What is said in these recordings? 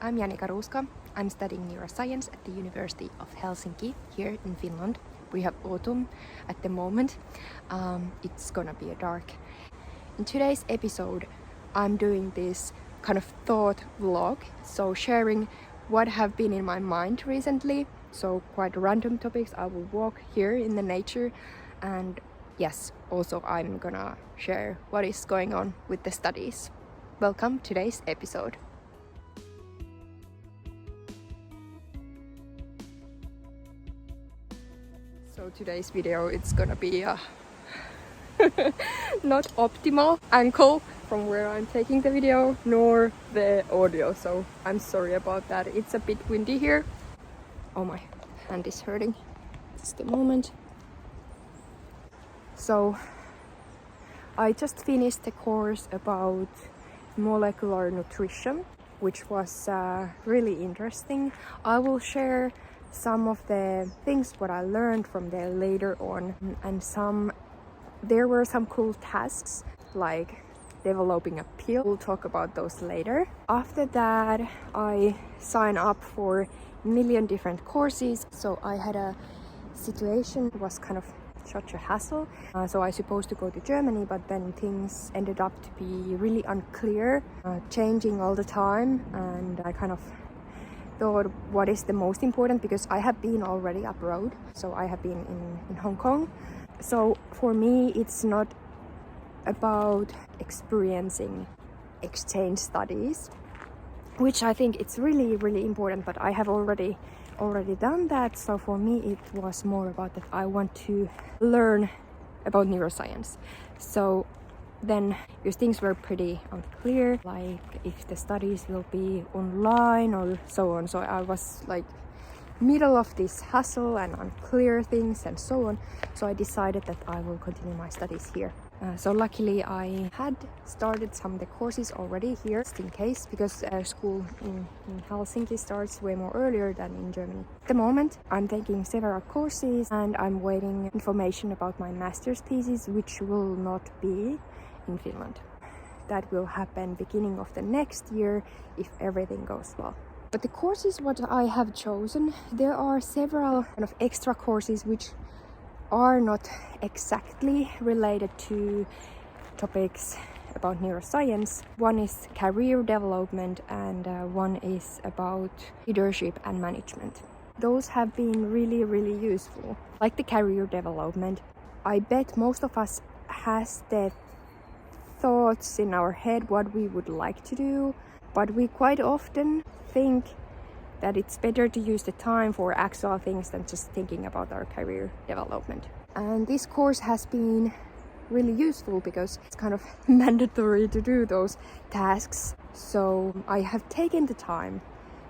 I'm Janika Ruuska. I'm studying neuroscience at the University of Helsinki here in Finland. We have autumn at the moment. It's gonna be a dark. In today's episode, I'm doing this kind of thought vlog, so sharing what have been in my mind recently. So quite random topics. I will walk here in the nature, and yes, also I'm gonna share what is going on with the studies. Welcome to today's episode. So today's video, it's gonna be a not optimal angle from where I'm taking the video, nor the audio, so I'm sorry about that. It's a bit windy here. Oh, my hand is hurting. Just a moment. So I just finished a course about molecular nutrition, which was really interesting. I will share some of the things what I learned from there later on, and there were some cool tasks like developing a pill. We'll talk about those later. After that, I signed up for a million different courses. So I had a situation, it was kind of such a hassle. So I was supposed to go to Germany, but then things ended up to be really unclear, changing all the time. And I kind of thought, what is the most important? Because I have been already abroad. So I have been in Hong Kong. So for me, it's not about experiencing exchange studies, which I think it's really, really important, but I have already done that. So for me, it was more about that I want to learn about neuroscience. So then, because things were pretty unclear, like if the studies will be online or so on. So I was like middle of this hassle and unclear things and so on. So I decided that I will continue my studies here. So luckily I had started some of the courses already here, just in case, because school in Helsinki starts way more earlier than in Germany. At the moment I'm taking several courses and I'm waiting information about my master's thesis, which will not be in Finland. That will happen beginning of the next year if everything goes well. But the courses what I have chosen, there are several kind of extra courses which are not exactly related to topics about neuroscience. One is career development and one is about leadership and management. Those have been really, really useful. Like the career development, I bet most of us has the thoughts in our head what we would like to do, but we quite often think that it's better to use the time for actual things than just thinking about our career development. And this course has been really useful because it's kind of mandatory to do those tasks. So I have taken the time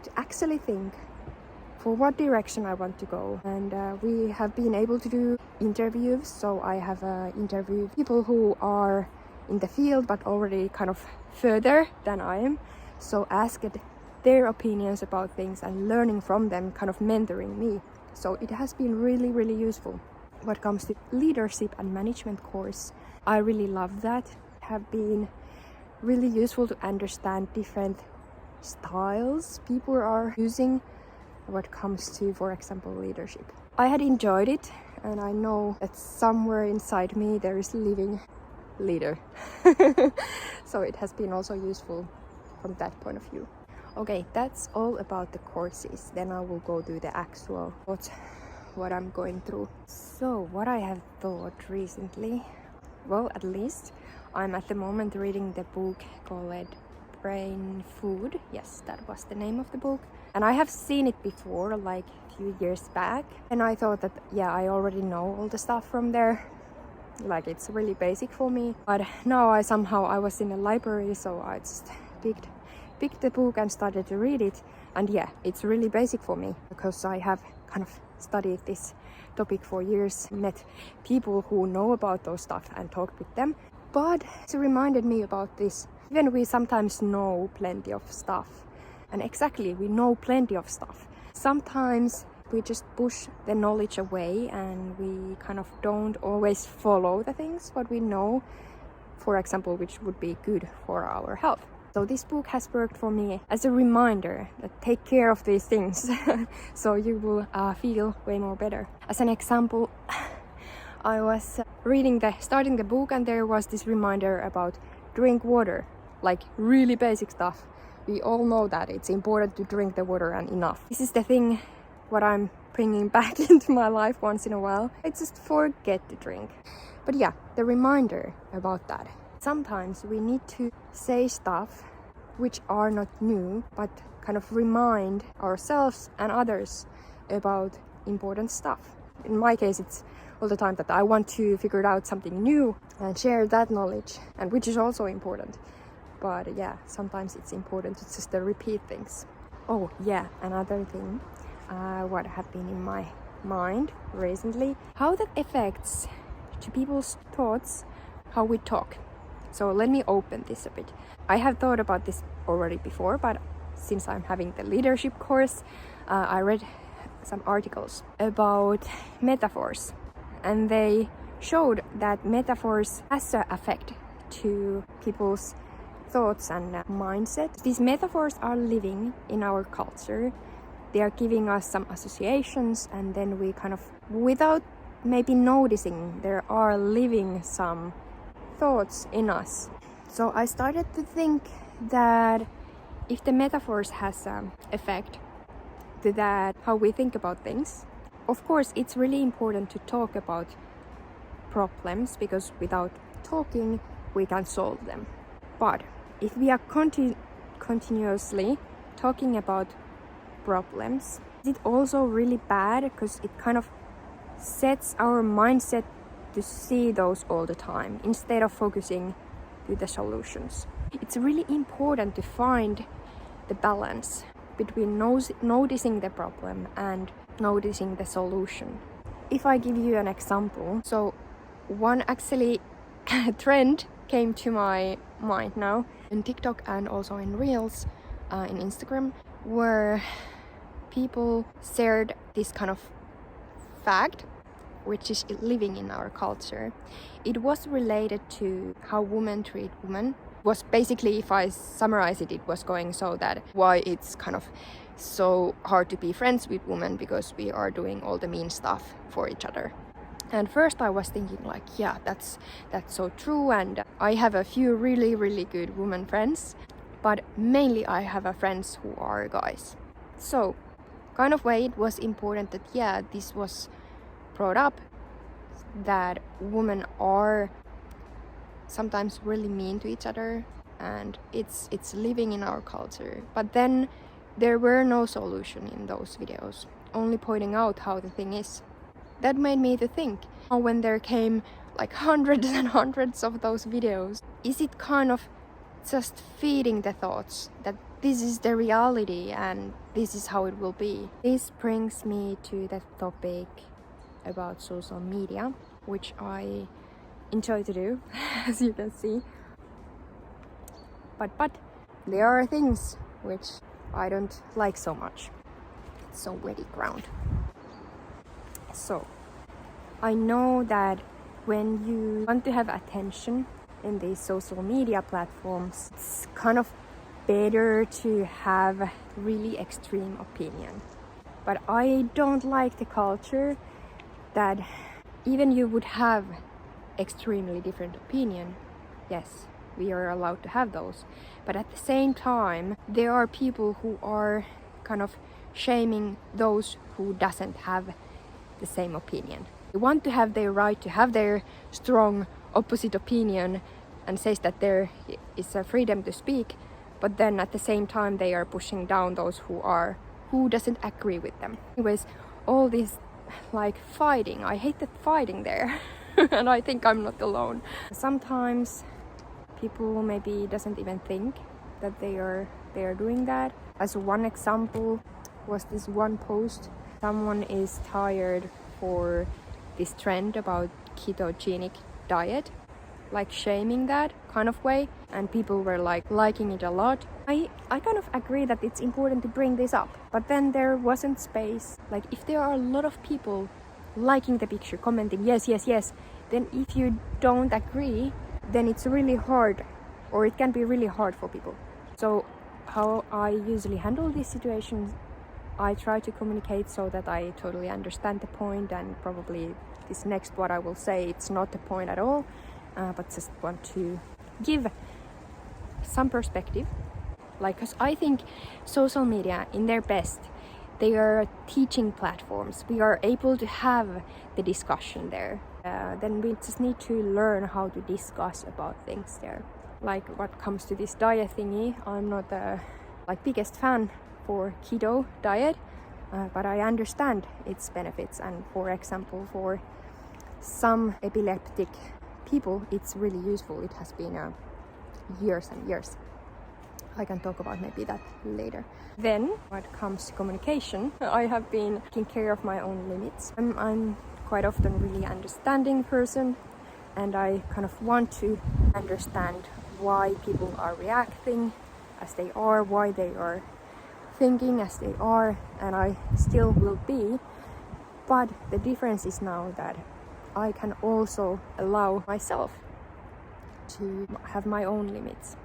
to actually think for what direction I want to go. And we have been able to do interviews. So I have interviewed people who are in the field but already kind of further than I am. So asked their opinions about things and learning from them, kind of mentoring me. So it has been really, really useful. What comes to leadership and management course, I really love that. It have been really useful to understand different styles people are using what comes to, for example, leadership. I had enjoyed it, and I know that somewhere inside me there is a living leader. So it has been also useful from that point of view. Okay, that's all about the courses. Then I will go to the actual what I'm going through. So what I have thought recently, well, at least I'm at the moment reading the book called Brain Food. Yes, that was the name of the book. And I have seen it before, like a few years back. And I thought that, yeah, I already know all the stuff from there. Like it's really basic for me. But now I was in a library, so I just picked the book and started to read it. And yeah, it's really basic for me because I have kind of studied this topic for years, met people who know about those stuff and talked with them. But it reminded me about this. Even we sometimes know plenty of stuff. And exactly, we know plenty of stuff. Sometimes we just push the knowledge away and we kind of don't always follow the things what we know, for example, which would be good for our health. So this book has worked for me as a reminder that take care of these things so you will feel way more better. As an example, I was starting the book, and there was this reminder about drink water, like really basic stuff. We all know that it's important to drink the water and enough. This is the thing what I'm bringing back into my life once in a while. I just forget to drink. But yeah, the reminder about that. Sometimes we need to say stuff which are not new, but kind of remind ourselves and others about important stuff. In my case, it's all the time that I want to figure out something new and share that knowledge, and which is also important. But yeah, sometimes it's important to just repeat things. Oh yeah, another thing, what have been in my mind recently, how that affects to people's thoughts, how we talk. So let me open this a bit. I have thought about this already before, but since I'm having the leadership course, I read some articles about metaphors, and they showed that metaphors has an effect to people's thoughts and mindset. These metaphors are living in our culture. They are giving us some associations, and then we kind of, without maybe noticing, there are living some thoughts in us. So I started to think that if the metaphors has an effect to that, how we think about things, of course it's really important to talk about problems, because without talking we can solve them. But if we are continuously talking about problems, is it also really bad, because it kind of sets our mindset to see those all the time instead of focusing to the solutions. It's really important to find the balance between noticing the problem and noticing the solution. If I give you an example, so one actually trend came to my mind now in TikTok and also in Reels in Instagram, where people shared this kind of fact which is living in our culture. It was related to how women treat women. Was basically, if I summarize it, it was going so that why it's kind of so hard to be friends with women, because we are doing all the mean stuff for each other. And first I was thinking like, yeah, that's so true, and I have a few really good women friends, but mainly I have friends who are guys. So kind of way it was important that yeah, this was brought up, that women are sometimes really mean to each other, and it's living in our culture. But then there were no solution in those videos, only pointing out how the thing is. That made me to think, when there came like hundreds and hundreds of those videos, is it kind of just feeding the thoughts that this is the reality and this is how it will be? This brings me to the topic about social media, which I enjoy to do, as you can see. But there are things which I don't like so much. It's so wetty ground. So I know that when you want to have attention in these social media platforms, it's kind of better to have really extreme opinion. But I don't like the culture that even you would have extremely different opinion. Yes, we are allowed to have those, but at the same time there are people who are kind of shaming those who doesn't have the same opinion. They want to have their right to have their strong opposite opinion and says that there is a freedom to speak, but then at the same time they are pushing down those who doesn't agree with them. Anyways, all this like fighting, I hate the fighting there. And I think I'm not alone. Sometimes people maybe doesn't even think that they are doing that. As one example was this one post, someone is tired for this trend about ketogenic diet, like shaming that kind of way, and people were like liking it a lot. I kind of agree that it's important to bring this up, but then there wasn't space. Like if there are a lot of people liking the picture, commenting yes, then if you don't agree, then it's really hard, or it can be really hard for people. So how I usually handle these situations, I try to communicate so that I totally understand the point, and probably this next what I will say, it's not the point at all, but just want to give some perspective. Like, 'cause I think social media in their best, they are teaching platforms. We are able to have the discussion there. Then we just need to learn how to discuss about things there. Like what comes to this diet thingy, I'm not the biggest fan for keto diet, but I understand its benefits. And for example, for some epileptic people, it's really useful. It has been years and years. I can talk about maybe that later. Then, when it comes to communication, I have been taking care of my own limits. I'm quite often really understanding person, and I kind of want to understand why people are reacting as they are, why they are thinking as they are, and I still will be. But the difference is now that I can also allow myself to have my own limits.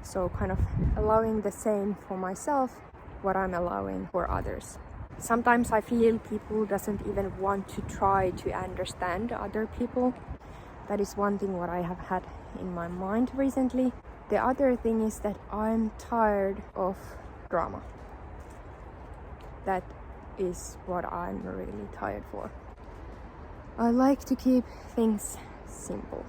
So kind of allowing the same for myself, what I'm allowing for others. Sometimes I feel people doesn't even want to try to understand other people. That is one thing what I have had in my mind recently. The other thing is that I'm tired of drama. That is what I'm really tired for. I like to keep things simple.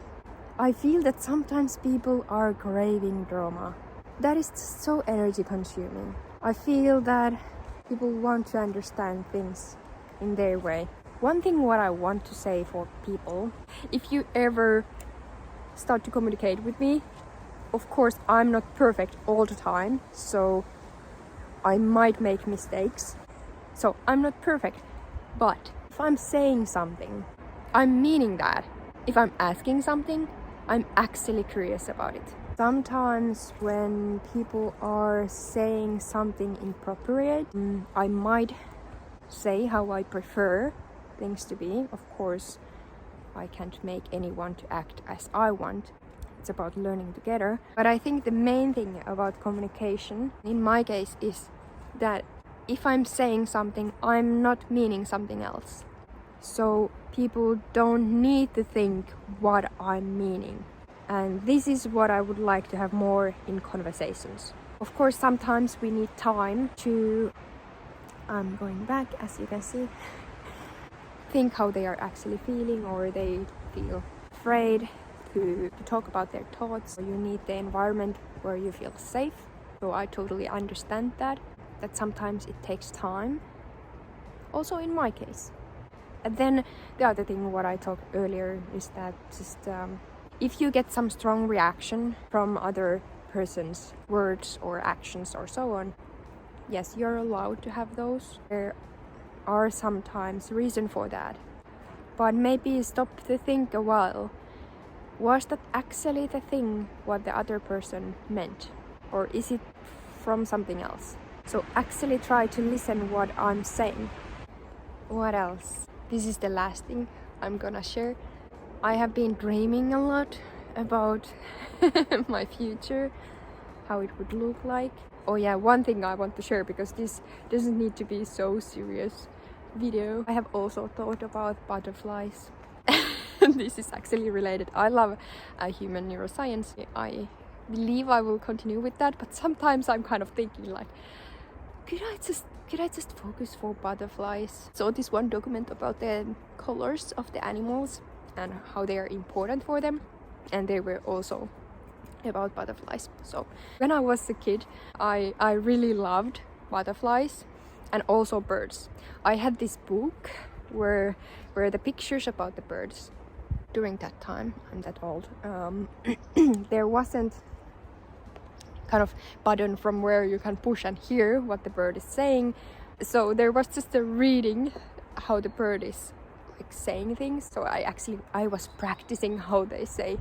I feel that sometimes people are craving drama. That is just so energy consuming. I feel that people want to understand things in their way. One thing what I want to say for people, if you ever start to communicate with me, of course I'm not perfect all the time, so I might make mistakes. So I'm not perfect, but if I'm saying something, I'm meaning that. If I'm asking something, I'm actually curious about it. Sometimes when people are saying something inappropriate, I might say how I prefer things to be. Of course, I can't make anyone to act as I want. It's about learning together. But I think the main thing about communication, in my case, is that if I'm saying something, I'm not meaning something else. So people don't need to think what I'm meaning. And this is what I would like to have more in conversations. Of course, sometimes we need time to, I'm going back as you can see, think how they are actually feeling, or they feel afraid to talk about their thoughts. You need the environment where you feel safe. So I totally understand that sometimes it takes time. Also in my case. And then the other thing what I talked earlier is that just if you get some strong reaction from other person's words or actions or so on, yes, you're allowed to have those. There are sometimes reason for that. But maybe stop to think a while. Was that actually the thing what the other person meant? Or is it from something else? So actually try to listen what I'm saying. What else? This is the last thing I'm gonna share. I have been dreaming a lot about my future, how it would look like. Oh yeah, one thing I want to share, because this doesn't need to be so serious video. I have also thought about butterflies. This is actually related. I love human neuroscience. I believe I will continue with that, but sometimes I'm kind of thinking like, could I just focus for butterflies? So this one document about the colors of the animals and how they are important for them, and they were also about butterflies. So when I was a kid, I really loved butterflies and also birds. I had this book where the pictures about the birds. During that time, I'm that old, there wasn't kind of button from where you can push and hear what the bird is saying. So there was just a reading how the bird is like saying things. So I was practicing how they say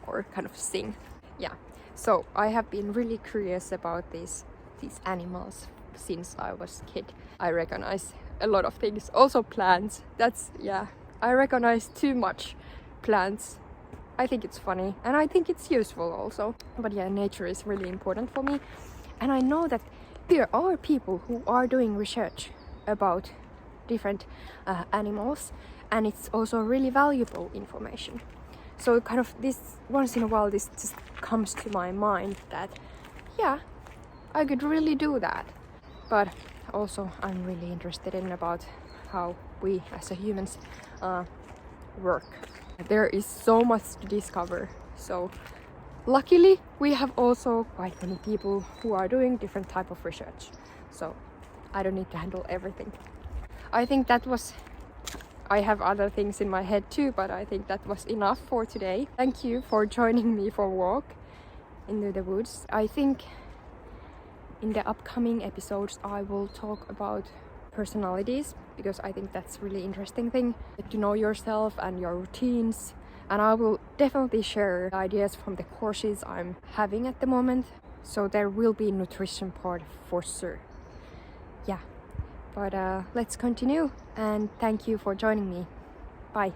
or kind of sing. Yeah. So I have been really curious about these animals since I was a kid. I recognize a lot of things. Also plants. I recognize too much plants I think it's funny and I think it's useful also. But yeah, nature is really important for me. And I know that there are people who are doing research about different animals, and it's also really valuable information. So kind of this, once in a while, this just comes to my mind that, yeah, I could really do that. But also I'm really interested in about how we as a humans work. There is so much to discover. So luckily we have also quite many people who are doing different type of research. So I don't need to handle everything. I think that was, I have other things in my head too, but I think that was enough for today. Thank you for joining me for a walk into the woods. I think in the upcoming episodes I will talk about personalities, because I think that's really interesting thing to know yourself and your routines. And I will definitely share ideas from the courses I'm having at the moment. So there will be nutrition part for sure. Yeah, but let's continue, and thank you for joining me. Bye.